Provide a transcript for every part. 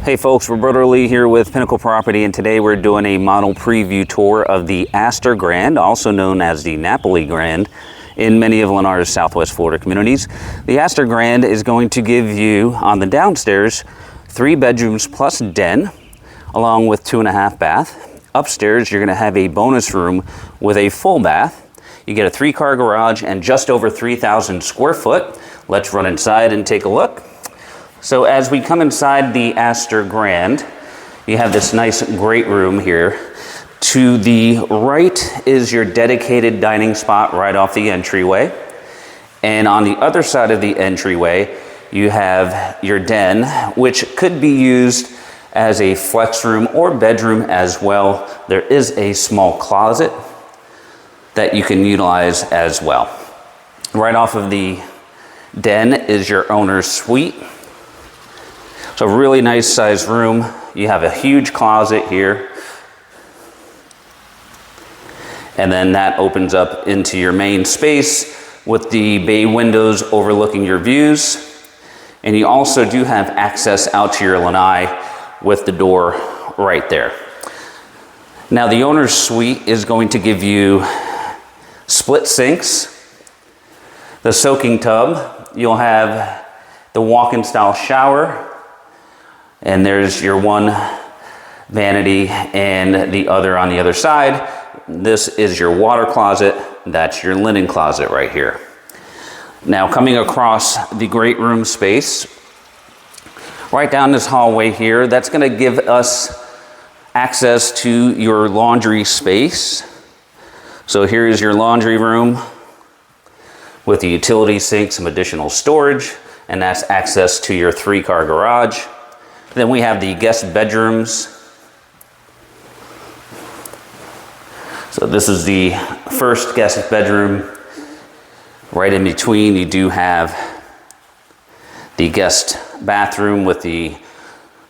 Hey folks, Roberto Lee here with Pinnacle Property, and today we're doing a model preview tour of the Aster Grande, also known as the Napoli Grande, in many of Lennar's Southwest Florida communities. The Aster Grande is going to give you, on the downstairs, 3 bedrooms plus den, along with 2.5 bath. Upstairs, you're going to have a bonus room with a full bath. You get a 3-car garage and just over 3,000 square foot. Let's run inside and take a look. So as we come inside the Aster Grande, you have this nice great room here. To the right is your dedicated dining spot right off the entryway. And on the other side of the entryway, you have your den, which could be used as a flex room or bedroom as well. There is a small closet that you can utilize as well. Right off of the den is your owner's suite. So really nice sized room. You have a huge closet here. And then that opens up into your main space with the bay windows overlooking your views. And you also do have access out to your lanai with the door right there. Now the owner's suite is going to give you split sinks, the soaking tub. You'll have the walk-in style shower. And there's your one vanity and the other on the other side. This is your water closet. That's your linen closet right here. Now coming across the great room space, right down this hallway here, that's going to give us access to your laundry space. So here is your laundry room with the utility sink, some additional storage, and that's access to your 3-car garage. Then we have the guest bedrooms. So this is the first guest bedroom. Right in between, you do have the guest bathroom with the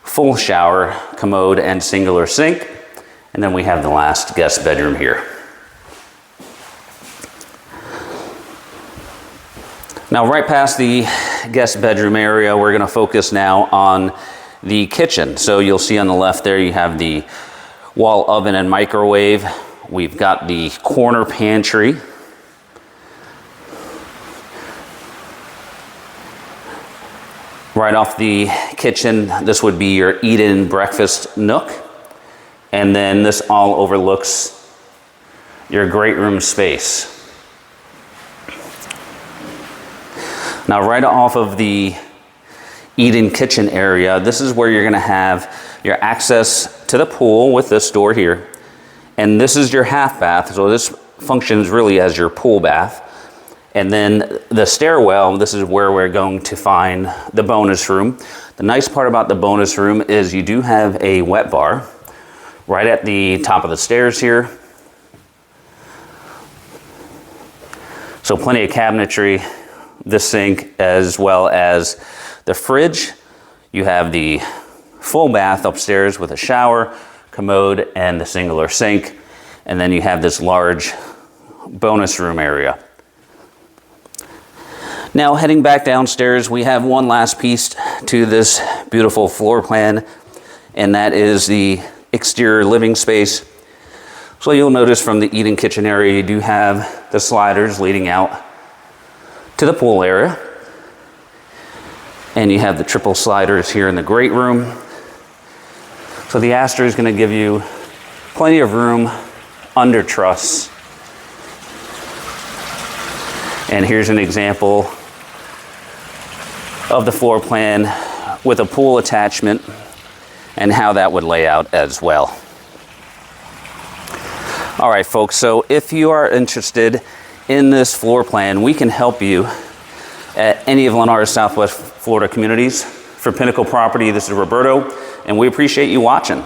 full shower, commode, and singular sink. And then we have the last guest bedroom here. Now, right past the guest bedroom area, we're going to focus now on the kitchen. So you'll see on the left there, you have the wall oven and microwave. We've got the corner pantry. Right off the kitchen, this would be your eat-in breakfast nook. And then this all overlooks your great room space. Now right off of the eat-in kitchen area, this is where you're going to have your access to the pool with this door here. And this is your half bath, so this functions really as your pool bath. And then the stairwell, this is where we're going to find the bonus room. The nice part about the bonus room is you do have a wet bar right at the top of the stairs here. So plenty of cabinetry, the sink, as well as the fridge. You have the full bath upstairs with a shower, commode, and the singular sink. And then you have this large bonus room area. Now heading back downstairs, we have one last piece to this beautiful floor plan, and that is the exterior living space. So you'll notice from the eat-in kitchen area, you do have the sliders leading out to the pool area. And you have the triple sliders here in the great room. So the Aster is going to give you plenty of room under truss. And here's an example of the floor plan with a pool attachment and how that would lay out as well. All right, folks, so if you are interested in this floor plan, we can help you at any of Lennar's Southwest Florida communities. For Pinnacle Property, this is Roberto, and we appreciate you watching.